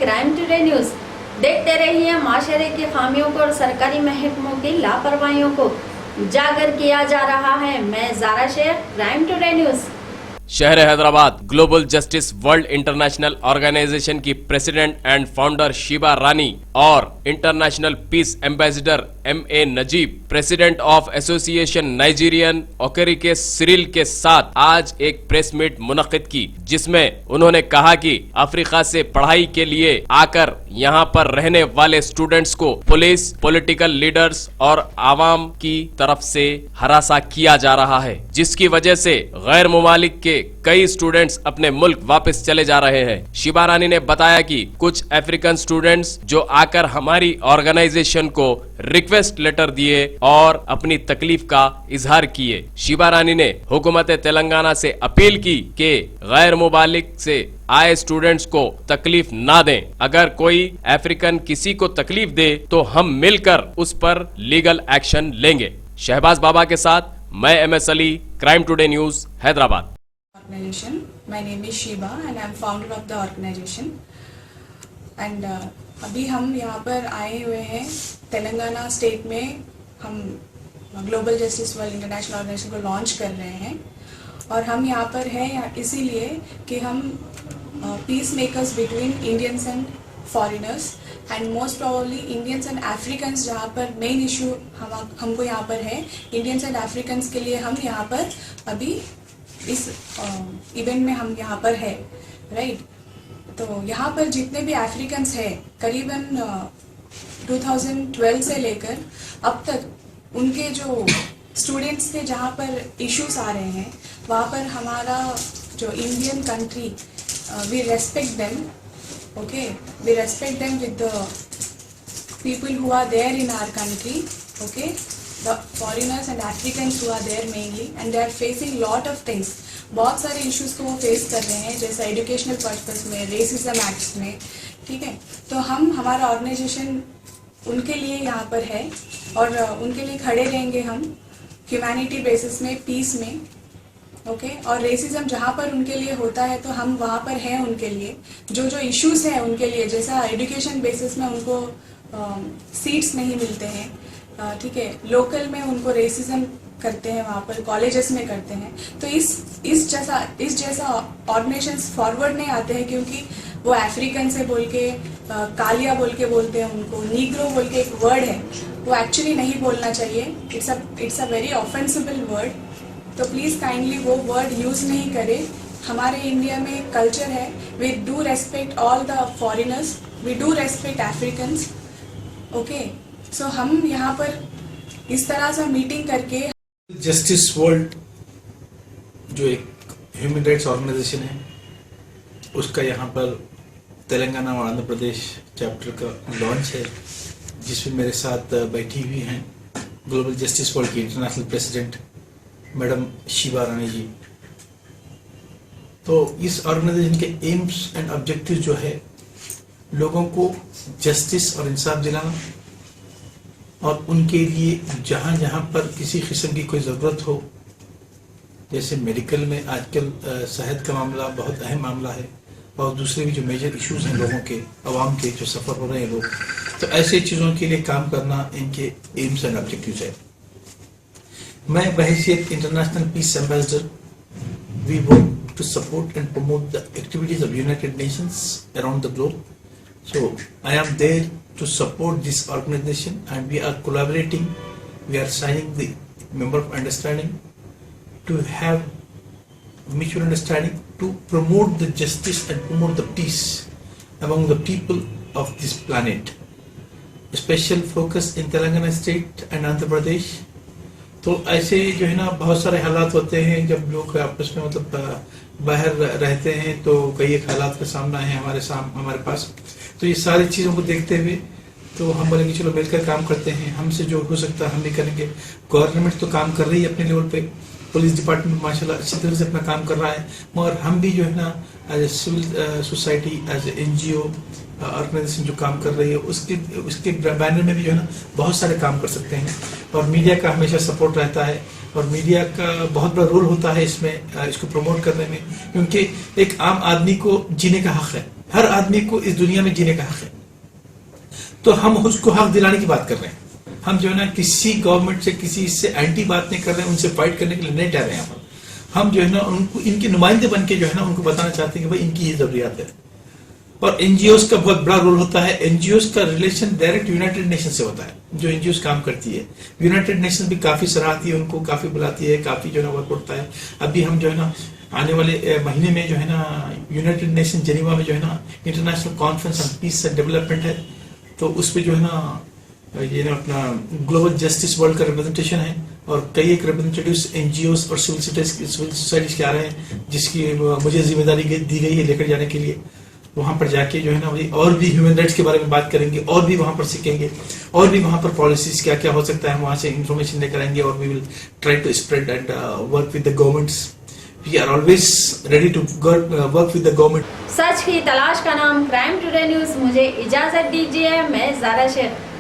Crime today news. देखते रहिए माशरे की खामियों को और सरकारी महकमों की लापरवाहियों को उजागर किया जा रहा है। मैं Zara Shaikh, crime today news. शहर Hyderabad global justice world international organisation की president and founder Shiba Rani और international peace ambassador MA Najeeb, president of association Nigerian Okerike Cyril के साथ आज एक प्रेस मीट मुनक्किद की, जिसमें उन्होंने कहा कि अफ्रीका से पढ़ाई के लिए आकर यहाँ पर रहने वाले स्टूडेंट्स को पुलिस, पॉलिटिकल लीडर्स और आवाम की तरफ से हरासा किया जा रहा है, जिसकी वजह से गैर मुमालिक के कई स्टूडेंट्स अपने मुल्क वापस चले जा रहे हैं। शिबा रानी ने बताया कि कुछ अफ्रीकन स्टूडेंट्स जो आकर हमारी ऑर्गेनाइजेशन को रिक्वेस्ट लेटर दिए और अपनी तकलीफ का इजहार किए। शिबा रानी ने हुकूमत तेलंगाना से अपील की कि गैर मुबालिक से आए स्टूडेंट्स को तकलीफ ना दें। अगर कोई अफ्रीकन किसी को तकलीफ दे तो हम मिलकर उस पर लीगल एक्शन लेंगे। शहबाज बाबा के साथ मैं MS Ali, crime today news, Hyderabad. Organization. My name is Shiba and I am founder of the organization. And अभी हम यहाँ पर आए हुए हैं तेलंगाना स्टेट में। हम global justice world international organisation को लॉन्च कर रहे हैं और हम यहाँ पर हैं इसीलिए कि हम peace makers between Indians and foreigners and most probably Indians and Africans, जहाँ पर मेन इशू हमको यहाँ पर है इंडियंस एंड अफ्रीकन्स के लिए। हम यहाँ पर अभी इस इवेंट में हम यहाँ पर है, राइट। तो यहाँ पर जितने भी अफ्रीकन्स हैं करीबन 2012 से लेकर अब तक उनके जो स्टूडेंट्स थे जहाँ पर इश्यूज आ रहे हैं, वहाँ पर हमारा जो Indian country, we respect them, okay, we respect them with the people who are there in our country, okay, the foreigners and Africans who are there mainly, and they are facing lot of things. बहुत सारे issues को वो face कर रहे हैं, जैसे educational purpose में, racism acts में, ठीक है। तो हम हमारा ऑर्गेनाइजेशन उनके लिए यहाँ पर है और उनके लिए खड़े रहेंगे हम ह्यूमैनिटी बेसिस में, पीस में, ओके। और रेसिज्म जहाँ पर उनके लिए होता है तो हम वहाँ पर हैं उनके लिए। जो जो इश्यूज हैं उनके लिए, जैसा एजुकेशन बेसिस में उनको सीट्स नहीं मिलते हैं, ठीक है, लोकल में उनको रेसिज्म करते हैं, वहाँ पर कॉलेजेस में करते हैं। तो इस जैसा ऑर्गेनाइजेशंस फॉरवर्ड नहीं आते हैं, क्योंकि वो अफ्रीकन से बोल के कालिया बोल के बोलते हैं, उनको नीग्रो बोल के एक वर्ड है, वो एक्चुअली नहीं बोलना चाहिए। It's a very offensible word. तो प्लीज़ काइंडली वो वर्ड यूज़ नहीं करें। हमारे इंडिया में कल्चर है, we do respect all the foreigners, we do respect Africans, okay. So हम यहाँ पर इस तरह से मीटिंग करके जस्टिस वर्ल्ड जो एक ह्यूमन राइट्स ऑर्गेनाइजेशन है, उसका यहाँ पर तेलंगाना और आंध्र प्रदेश चैप्टर का लॉन्च है, जिसमें मेरे साथ बैठी हुई हैं ग्लोबल जस्टिस वर्ल्ड की इंटरनेशनल प्रेसिडेंट मैडम शिबा रानी जी। तो इस ऑर्गेनाइजेशन के एम्स एंड ऑब्जेक्टिव जो है, लोगों को जस्टिस और इंसाफ दिलाना और उनके लिए जहाँ जहाँ पर किसी किस्म की कोई ज़रूरत हो, जैसे मेडिकल में आजकल सेहत का मामला बहुत अहम मामला है, और दूसरे भी जो मेजर इश्यूज हैं लोगों के, आवाम के जो सफ़र हो रहे हैं लोग, तो ऐसे चीज़ों के लिए काम करना इनके एम्स एंड ऑब्जेक्टिव्स है। मैं बहैसियत international peace ambassador, we work to support and promote the activities of United Nations around the globe. So I am there to support this organization, and we are collaborating. We are signing the member of understanding to have mutual understanding to promote the justice and promote the peace among the people of this planet. Special focus in Telangana state and Andhra Pradesh. तो ऐसे जो है ना बहुत सारे हालात होते हैं जब लोग आपस में मतलब बाहर रहते हैं, तो कई एक हालात का सामना है हमारे पास। तो ये सारी चीज़ों को देखते हुए तो हम बोले कि चलो मिलकर काम करते हैं, हमसे जो हो सकता है हम भी करेंगे। गवर्नमेंट तो काम कर रही है अपने लेवल पे, पुलिस डिपार्टमेंट माशाल्लाह अच्छी तरह से अपना काम कर रहा है, मगर हम भी जो है ना as a civil society, as a NGO organisation जो काम कर रही है, उसके बैनर में भी जो है ना बहुत सारे काम कर सकते हैं। और मीडिया का हमेशा सपोर्ट रहता है, और मीडिया का बहुत बड़ा रोल होता है इसमें, इसको प्रमोट करने में, क्योंकि एक आम आदमी को जीने का हक है हर आदमी को इस दुनिया में जीने का हक है, तो हम उसको हक दिलाने की बात कर रहे हैं। हम जो है ना किसी गवर्नमेंट से किसी से एंटी बात नहीं कर रहे हैं, उनसे फाइट करने के लिए नहीं ठहरे हैं यहाँ पर। हम जो है ना उनको इनके नुमाइंदे बन के जो है ना उनको बताना चाहते हैं कि भाई इनकी ये जरूरियात है। और एनजीओस का बहुत बड़ा रोल होता है। एनजीओस का रिलेशन डायरेक्ट यूनाइटेड नेशन से होता है, जो एनजीओस काम करती है। यूनाइटेड नेशन भी काफी सराहती है, उनको काफी बुलाती है, काफी जो है ना वर्क होता है। अभी हम जो है ना आने वाले महीने में जो है ना यूनाइटेड नेशन जेनीवा में जो है ना international conference on peace and development है, तो उस पर जो है ना ये ना अपना ग्लोबल जस्टिस वर्ल्ड का रिप्रेजेंटेशन है, और कई एक रिप्रेजेंटेटिव्स एनजीओस और सिविल सोसाइटीज के आ रहे हैं, जिसकी मुझे जिम्मेदारी दी गई है लेकर जाने के लिए। वहां पर जाके जो है ना भाई और भी ह्यूमन राइट्स के बारे में बात करेंगे, और भी वहां पर सीखेंगे, और भी वहां पर पॉलिसीज क्या क्या हो सकता है, हम वहां से इंफॉर्मेशन लेकर आएंगे, और we will try to spread and work with the governments. We are always ready to work with the government. सच की तलाश का नाम क्राइम टुडे न्यूज। मुझे इजाजत दीजिए, मैं ज़ारा शेख।